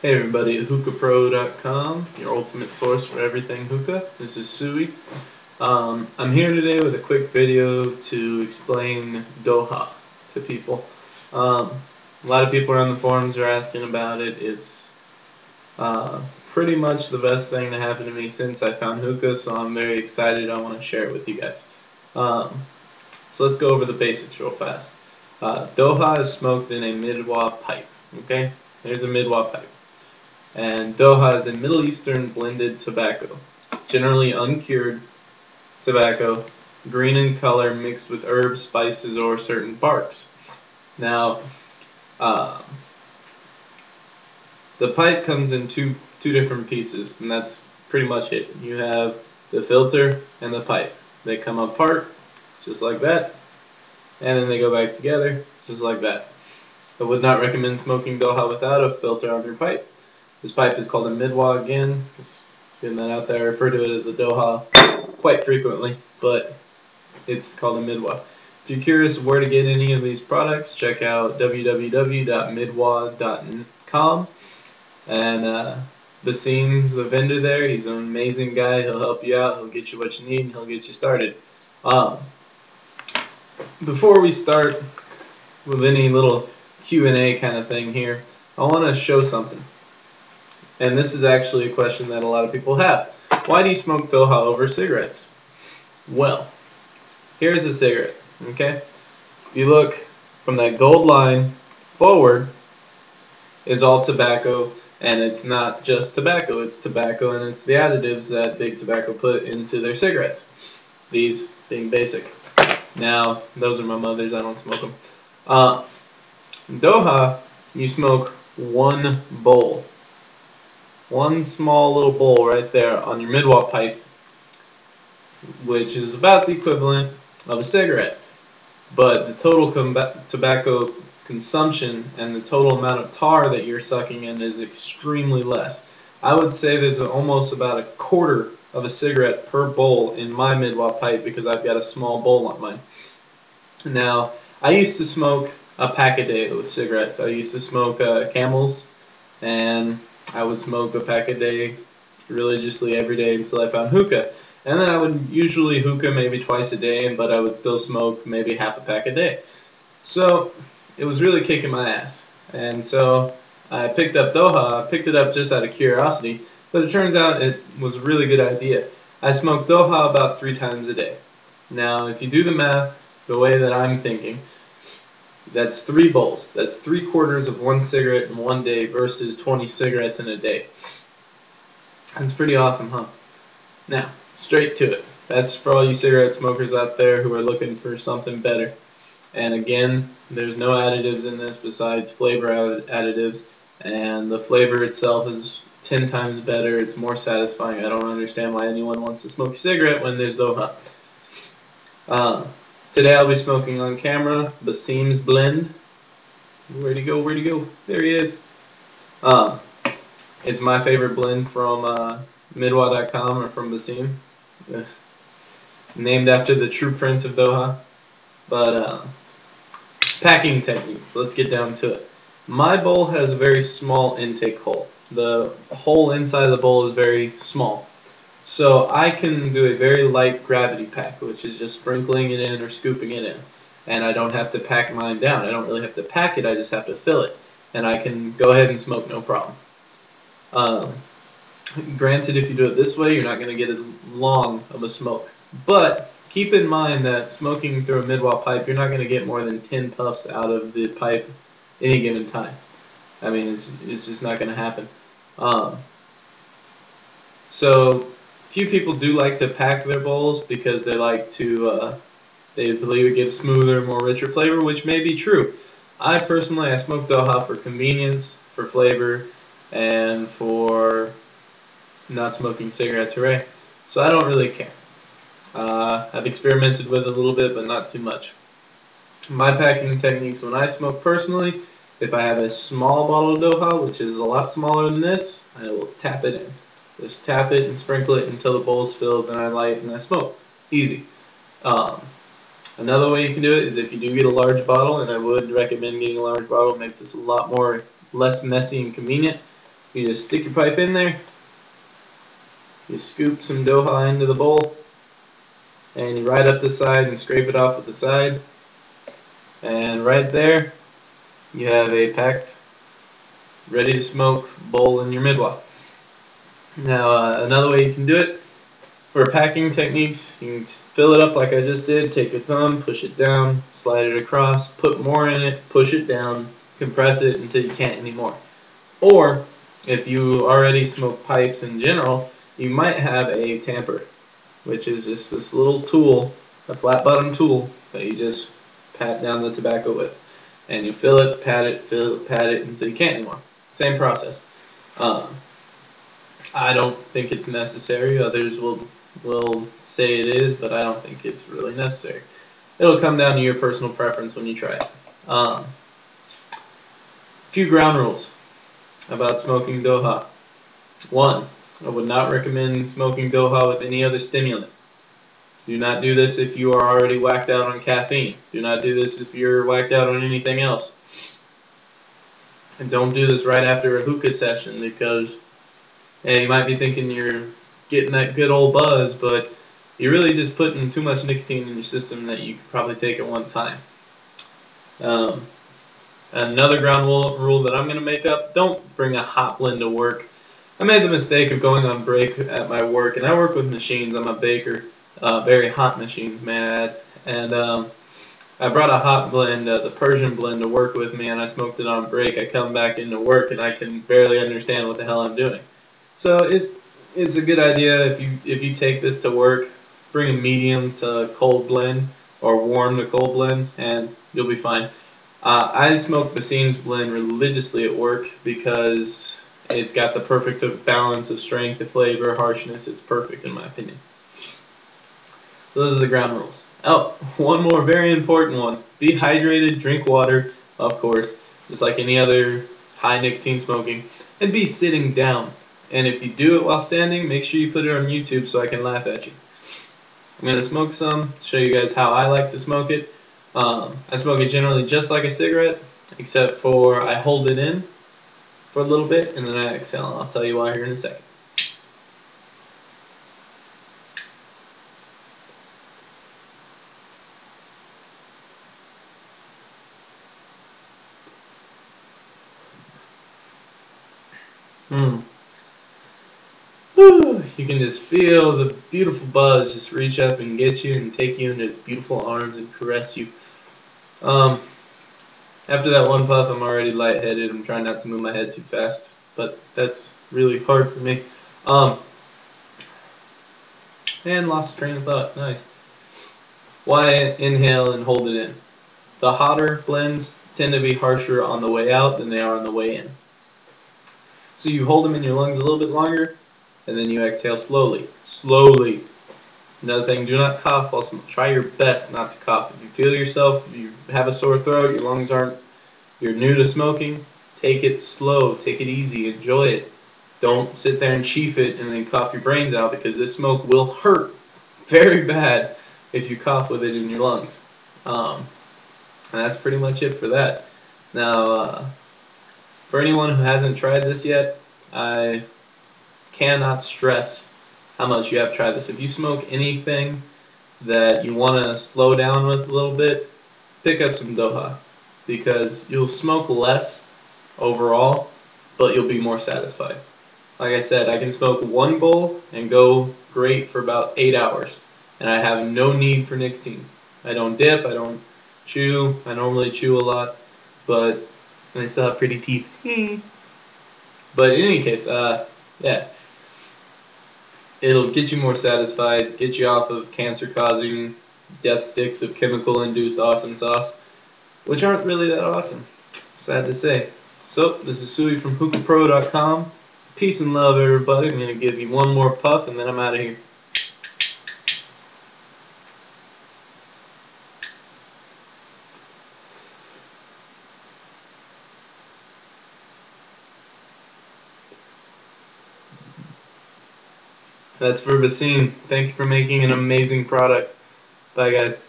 Hey everybody, at hookahpro.com, your ultimate source for everything hookah. This is Suey. I'm here today with a quick video to explain Dokha to people. A lot of people around the forums are asking about it. It's pretty much the best thing to happen to me since I found hookah, so I'm very excited. I want to share it with you guys. So let's go over the basics real fast. Dokha is smoked in a midwah pipe. Okay, there's a midwah pipe. And Dokha is a Middle Eastern blended tobacco, generally uncured tobacco, green in color, mixed with herbs, spices, or certain barks. Now, the pipe comes in two different pieces, and that's pretty much it. You have the filter and the pipe. They come apart, just like that, and then they go back together, just like that. I would not recommend smoking Dokha without a filter on your pipe. This pipe is called a midwah again. Just getting that out there. I refer to it as a Dokha quite frequently, but it's called a midwah. If you're curious where to get any of these products, check out www.midwah.com. And Basim's the vendor there. He's an amazing guy. He'll help you out. He'll get you what you need, and he'll get you started. Before we start with any little Q&A kind of thing here, I want to show something. And this is actually a question that a lot of people have. Why do you smoke Dokha over cigarettes? Well, here's a cigarette, okay? If you look from that gold line forward, it's all tobacco, and it's not just tobacco, it's tobacco and it's the additives that big tobacco put into their cigarettes. These being basic. Now, those are my mother's, I don't smoke them. Dokha, you smoke one bowl. One small little bowl right there on your midwah pipe, which is about the equivalent of a cigarette. But the total tobacco consumption and the total amount of tar that you're sucking in is extremely less. I would say there's almost about a quarter of a cigarette per bowl in my midwah pipe because I've got a small bowl on mine. Now, I used to smoke a pack a day with cigarettes. I used to smoke Camels, and I would smoke a pack a day religiously every day until I found hookah. And then I would usually hookah maybe twice a day, but I would still smoke maybe half a pack a day. So it was really kicking my ass. And so I picked up Dokha. I picked it up just out of curiosity, but it turns out it was a really good idea. I smoked Dokha about 3 times a day. Now, if you do the math the way that I'm thinking, that's 3 bowls. That's 3/4 of one cigarette in one day versus 20 cigarettes in a day. That's pretty awesome, huh? Now, straight to it. That's for all you cigarette smokers out there who are looking for something better. And again, there's no additives in this besides flavor additives. And the flavor itself is 10 times better. It's more satisfying. I don't understand why anyone wants to smoke a cigarette when there's Dokha. Today I'll be smoking on camera Basim's blend. Where'd he go? Where'd he go? There he is. It's my favorite blend from midwah.com or from Basim. Named after the true prince of Dokha. But packing techniques. Let's get down to it. My bowl has a very small intake hole. The hole inside of the bowl is very small. So I can do a very light gravity pack, which is just sprinkling it in or scooping it in. And I don't have to pack mine down. I don't really have to pack it, I just have to fill it. And I can go ahead and smoke no problem. Granted, if you do it this way, you're not going to get as long of a smoke. But keep in mind that smoking through a midwah pipe, you're not going to get more than 10 puffs out of the pipe any given time. I mean, it's just not going to happen. So few people do like to pack their bowls because they like to, they believe it gives smoother, more richer flavor, which may be true. I personally smoke Dokha for convenience, for flavor, and for not smoking cigarettes, hooray. So I don't really care. I've experimented with it a little bit, but not too much. My packing techniques when I smoke personally, if I have a small bottle of Dokha, which is a lot smaller than this, I will tap it in. Just tap it and sprinkle it until the bowl's filled, then I light and I smoke. Easy. Another way you can do it is if you do get a large bottle, and I would recommend getting a large bottle. It makes this a lot less messy and convenient. You just stick your pipe in there, you scoop some Dokha into the bowl, and you ride up the side and scrape it off with the side. And right there, you have a packed, ready to smoke bowl in your mid-wop. Now, another way you can do it, for packing techniques, you can fill it up like I just did, take your thumb, push it down, slide it across, put more in it, push it down, compress it until you can't anymore. Or, if you already smoke pipes in general, you might have a tamper, which is just this little tool, a flat bottom tool, that you just pat down the tobacco with. And you fill it, pat it until you can't anymore. Same process. Um, I don't think it's necessary. Others will say it is, but I don't think it's really necessary. It'll come down to your personal preference when you try it. A few ground rules about smoking Dokha. 1. I would not recommend smoking Dokha with any other stimulant. Do not do this if you are already whacked out on caffeine. Do not do this if you're whacked out on anything else. And don't do this right after a hookah session because you might be thinking you're getting that good old buzz, but you're really just putting too much nicotine in your system that you could probably take at one time. Another ground rule that I'm going to make up, don't bring a hot blend to work. I made the mistake of going on break at my work, and I work with machines. I'm a baker, very hot machines, may I add. And I brought a hot blend, the Persian blend, to work with me, and I smoked it on break. I come back into work, and I can barely understand what the hell I'm doing. So it's a good idea if you take this to work, bring a medium to cold blend or warm to cold blend, and you'll be fine. I smoke the Seams blend religiously at work because it's got the perfect balance of strength, of flavor, harshness. It's perfect in my opinion. Those are the ground rules. Oh, one more very important one. Be hydrated, drink water, of course, just like any other high nicotine smoking, and be sitting down. And if you do it while standing, make sure you put it on YouTube so I can laugh at you. I'm going to smoke some, show you guys how I like to smoke it. I smoke it generally just like a cigarette, except for I hold it in for a little bit and then I exhale. I'll tell you why here in a second. Whew, you can just feel the beautiful buzz just reach up and get you and take you into its beautiful arms and caress you. After that one puff, I'm already lightheaded. I'm trying not to move my head too fast, but that's really hard for me. And lost train of thought. Nice. Why inhale and hold it in? The hotter blends tend to be harsher on the way out than they are on the way in. So you hold them in your lungs a little bit longer, and then you exhale slowly. Slowly. Another thing, do not cough while smoking. Try your best not to cough. If you feel yourself, if you have a sore throat, your lungs aren't, you're new to smoking, take it slow, take it easy, enjoy it. Don't sit there and chief it and then cough your brains out because this smoke will hurt very bad if you cough with it in your lungs. And that's pretty much it for that. Now, for anyone who hasn't tried this yet, I cannot stress how much you have to try this. If you smoke anything that you want to slow down with a little bit, pick up some Dokha because you'll smoke less overall, but you'll be more satisfied. Like I said, I can smoke one bowl and go great for about 8 hours, and I have no need for nicotine. I don't dip, I don't chew. I normally chew a lot, but I still have pretty teeth. But in any case, yeah. It'll get you more satisfied, get you off of cancer-causing death sticks of chemical-induced awesome sauce, which aren't really that awesome, sad to say. So, this is Suey from hookahpro.com. Peace and love, everybody. I'm going to give you one more puff, and then I'm out of here. That's for Basim. Thank you for making an amazing product. Bye, guys.